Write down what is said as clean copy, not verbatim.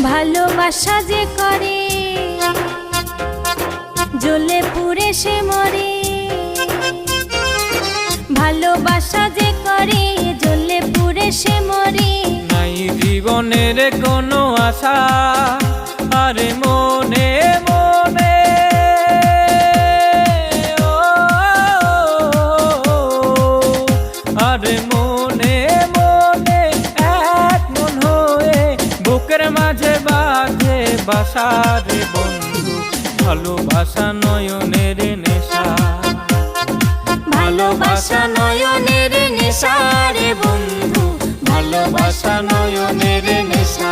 ভালোবাসা যে করে জ্বলে পুড়ে সে মরে, ভালোবাসা যে করে জ্বলে পুড়ে সে মরে। নাই জীবনের কোনো আশা আরে মনে মনে, আরে মনে মনে এক মন হয়ে বুকের মাঝে বাঁধে বাসা রে বন্ধু। ভালোবাসা নয়নের নেশা, ভালোবাসা নয়নের নেশা রে বন্ধু, ভালোবাসা নয়নের নেশা।